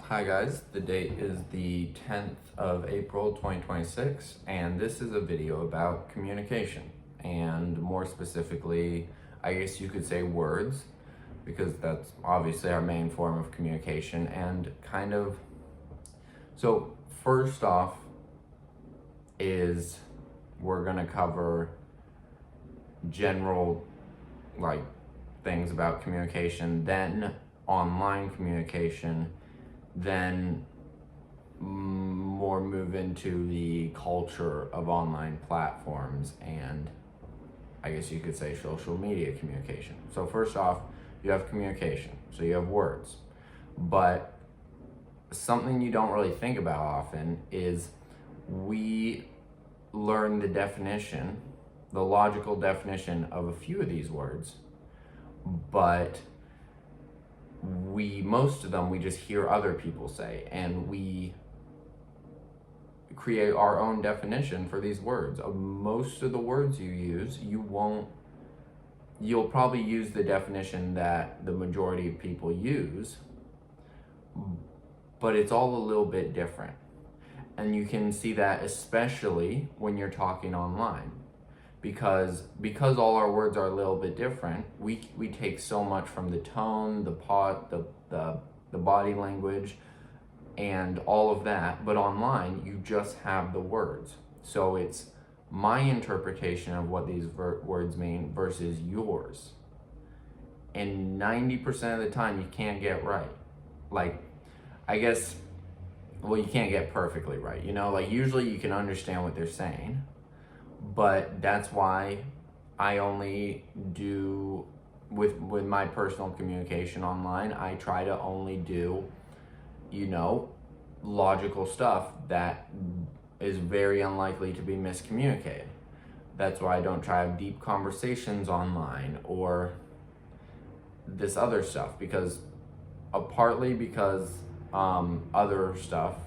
Hi guys, the date is the 10th of April 2026 and this is a video about communication and more specifically, I guess you could say words, because that's obviously our main form of communication. And so first off is we're gonna cover general like things about communication, then online communication, then more move into the culture of online platforms and I guess you could say social media communication. So first off, you have communication, so you have words. But something you don't really think about often is we learn the definition, the logical definition of a few of these words, but most of them we just hear other people say, and we create our own definition for these words. Most of the words you use, you'll probably use the definition that the majority of people use, but it's all a little bit different. And you can see that especially when you're talking online. Because all our words are a little bit different, we take so much from the tone, the body language, and all of that. But online, you just have the words. So it's my interpretation of what these words mean versus yours. And 90% of the time, you can't get right. Like, I guess, well, you can't get perfectly right. Like usually you can understand what they're saying. But that's why I only do, with my personal communication online, I try to only do, logical stuff that is very unlikely to be miscommunicated. That's why I don't try to have deep conversations online or this other stuff, because partly because other stuff,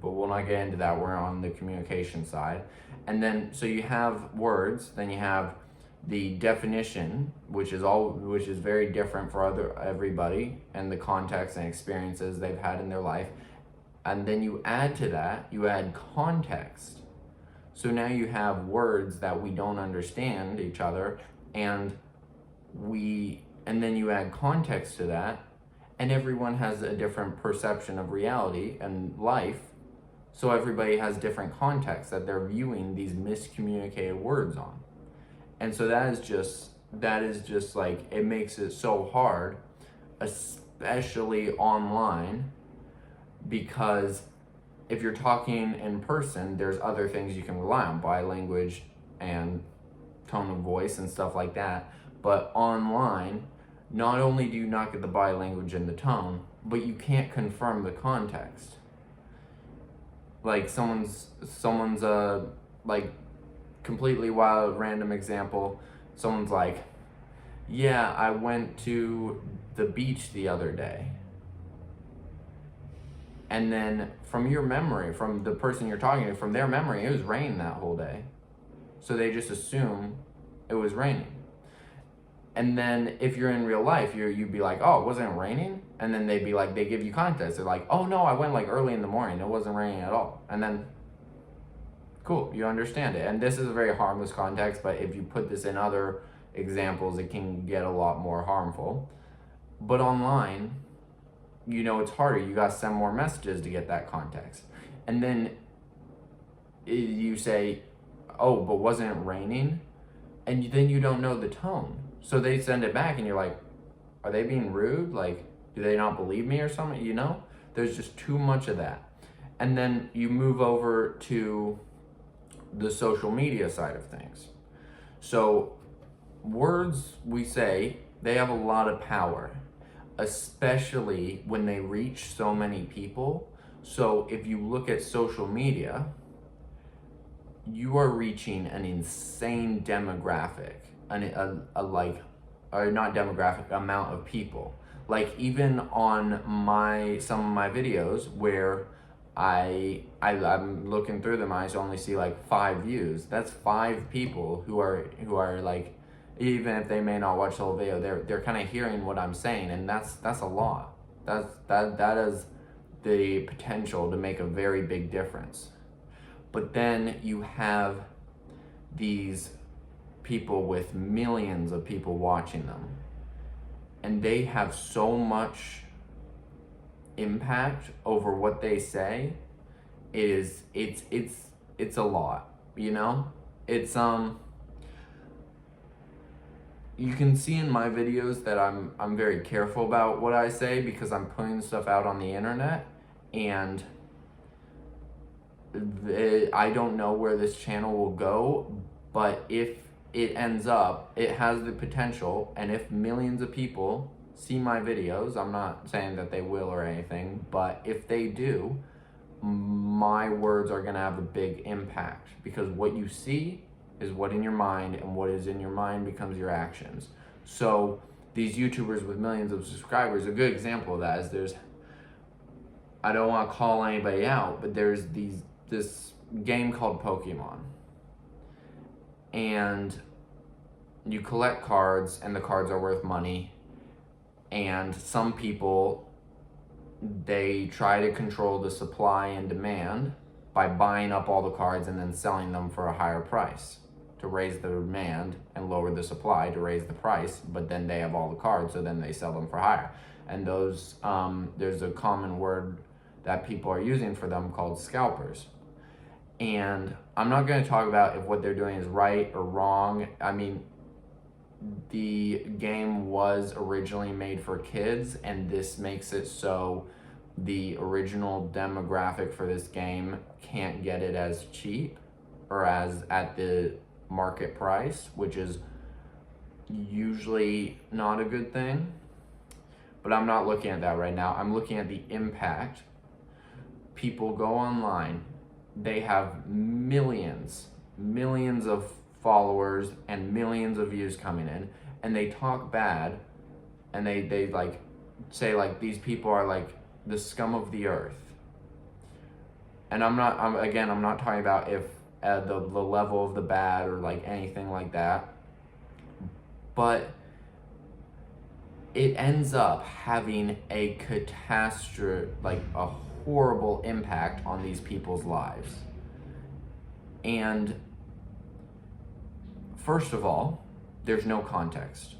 but we'll not get into that. We're on the communication side. And then, so you have words, then you have the definition, which is very different for everybody and the context and experiences they've had in their life. And then you add to that, you add context. So now you have words that we don't understand each other, and then you add context to that, and everyone has a different perception of reality and life. So everybody has different contexts that they're viewing these miscommunicated words on. And so that is just like, it makes it so hard, especially online, because if you're talking in person, there's other things you can rely on, body language and tone of voice and stuff like that. But online, not only do you not get the body language and the tone, but you can't confirm the context. Like someone's like completely wild random example, someone's like, yeah, I went to the beach the other day. And then from your memory, from the person you're talking to, from their memory, it was raining that whole day. So they just assume it was raining. And then if you're in real life, you'd be like, oh, it wasn't raining? And then they'd be like, they give you context. They're like, oh no, I went like early in the morning. It wasn't raining at all. And then, cool, you understand it. And this is a very harmless context, but if you put this in other examples, it can get a lot more harmful. But online, it's harder. You gotta send more messages to get that context. And then you say, oh, but wasn't it raining? And then you don't know the tone. So they send it back and you're like, are they being rude? Like, do they not believe me or something? There's just too much of that. And then you move over to the social media side of things. So words, we say, they have a lot of power, especially when they reach so many people. So if you look at social media, you are reaching an insane demographic, not demographic, amount of people. Like even on some of my videos where I'm looking through them, I only see like 5 views. That's 5 people who are like, even if they may not watch the whole video, they're kind of hearing what I'm saying, and that's a lot. That is the potential to make a very big difference. But then you have these people with millions of people watching them, and they have so much impact over what they say. It's a lot, you know? It's you can see in my videos that I'm very careful about what I say, because I'm putting stuff out on the internet, and I don't know where this channel will go, but if it ends up, it has the potential, and if millions of people see my videos, I'm not saying that they will or anything, but if they do, my words are gonna have a big impact, because what you see is what in your mind, and what is in your mind becomes your actions. So these YouTubers with millions of subscribers, a good example of that is I don't want to call anybody out, but there's this game called Pokemon, and you collect cards, and the cards are worth money, and some people, they try to control the supply and demand by buying up all the cards and then selling them for a higher price to raise the demand, and lower the supply to raise the price, but then they have all the cards, so then they sell them for higher. And those, there's a common word that people are using for them called scalpers. And I'm not going to talk about if what they're doing is right or wrong. I mean, the game was originally made for kids, and this makes it so the original demographic for this game can't get it as cheap or as at the market price, which is usually not a good thing. But I'm not looking at that right now. I'm looking at the impact. People go online, they have millions of followers and millions of views coming in, and they talk bad, and they like say like these people are like the scum of the earth. And I'm not talking about if the level of the bad or like anything like that, but it ends up having a catastrophe, like a horrible impact on these people's lives. And first of all, there's no context.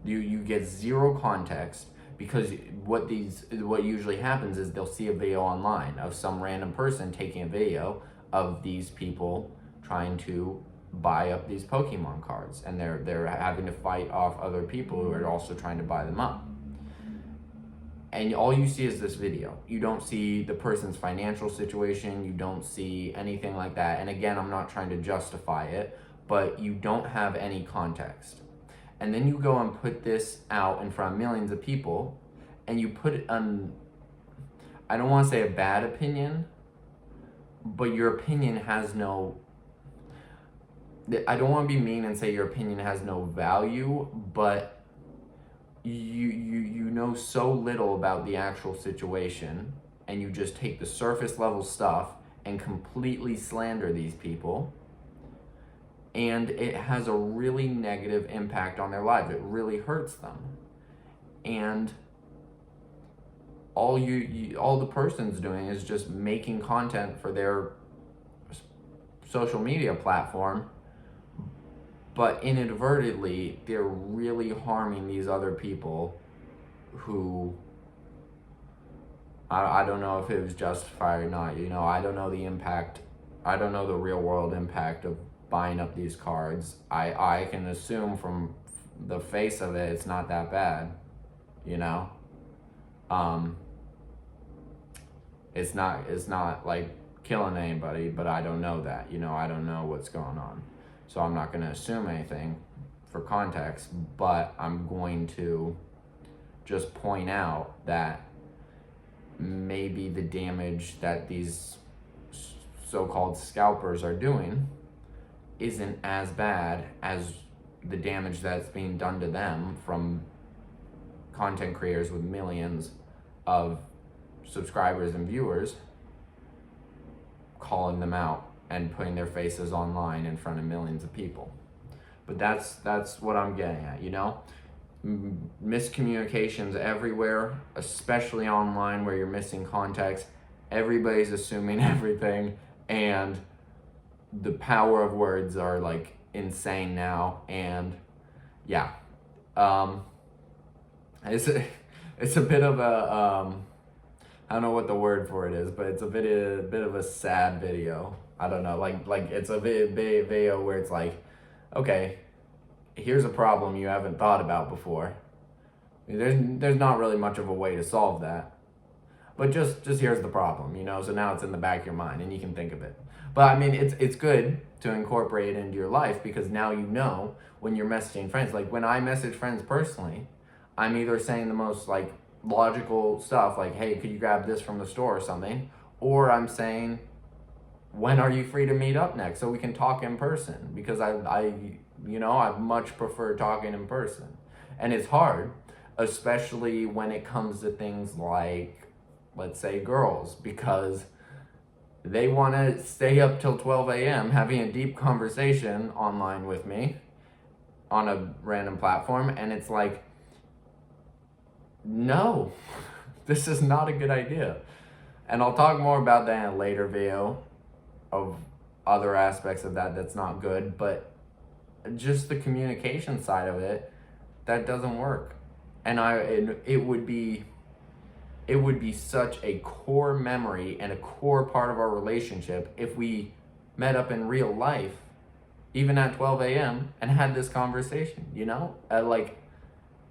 You get zero context, because what usually happens is they'll see a video online of some random person taking a video of these people trying to buy up these Pokemon cards, and they're having to fight off other people who are also trying to buy them up. And all you see is this video. You don't see the person's financial situation, you don't see anything like that. And again, I'm not trying to justify it, but you don't have any context. And then you go and put this out in front of millions of people, and you put it on, I don't want to say a bad opinion, but your opinion has no, I don't want to be mean and say your opinion has no value, but you know so little about the actual situation, and you just take the surface level stuff and completely slander these people, and it has a really negative impact on their lives. It really hurts them. And all the person's doing is just making content for their social media platform, but inadvertently they're really harming these other people who, I don't know if it was justified or not, you know, I don't know the impact, I don't know the real world impact of buying up these cards. I can assume from the face of it, it's not that bad, you know. It's not like killing anybody, but I don't know that, you know, I don't know what's going on. So I'm not going to assume anything for context, but I'm going to just point out that maybe the damage that these so-called scalpers are doing isn't as bad as the damage that's being done to them from content creators with millions of subscribers and viewers calling them out and putting their faces online in front of millions of people. But that's what I'm getting at, you know? miscommunications everywhere, especially online where you're missing context. Everybody's assuming everything, and the power of words are like insane now. And yeah, um, it's it's a bit of a I don't know what the word for it is, but it's a bit of a sad video. I don't know, like it's a video where it's like, okay, here's a problem you haven't thought about before. There's not really much of a way to solve that, but just here's the problem, you know. So now it's in the back of your mind and you can think of it. But I mean, it's good to incorporate it into your life, because now you know when you're messaging friends. Like when I message friends personally, I'm either saying the most like logical stuff, like, hey, could you grab this from the store or something, or I'm saying, when are you free to meet up next so we can talk in person? Because I much prefer talking in person. And it's hard, especially when it comes to things like, let's say, girls, because they want to stay up till 12 a.m. having a deep conversation online with me on a random platform. And it's like, no, this is not a good idea. And I'll talk more about that in a later video of other aspects of that that's not good, but just the communication side of it, that doesn't work. And it would be such a core memory and a core part of our relationship if we met up in real life, even at 12 a.m. and had this conversation, you know?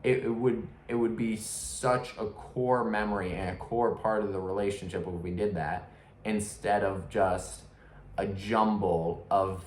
It would be such a core memory and a core part of the relationship if we did that, instead of just a jumble of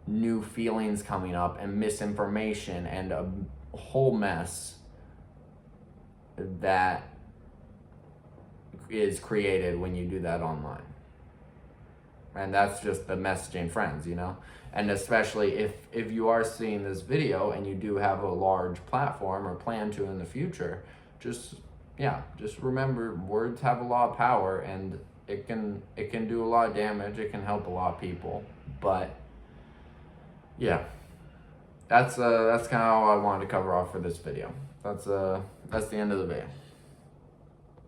new feelings coming up and misinformation and a whole mess that is created when you do that online. And that's just the messaging friends, you know? And especially if you are seeing this video and you do have a large platform or plan to in the future, just remember, words have a lot of power, and it can do a lot of damage. It can help a lot of people. But yeah, that's kind of all I wanted to cover off for this video. That's the end of the video.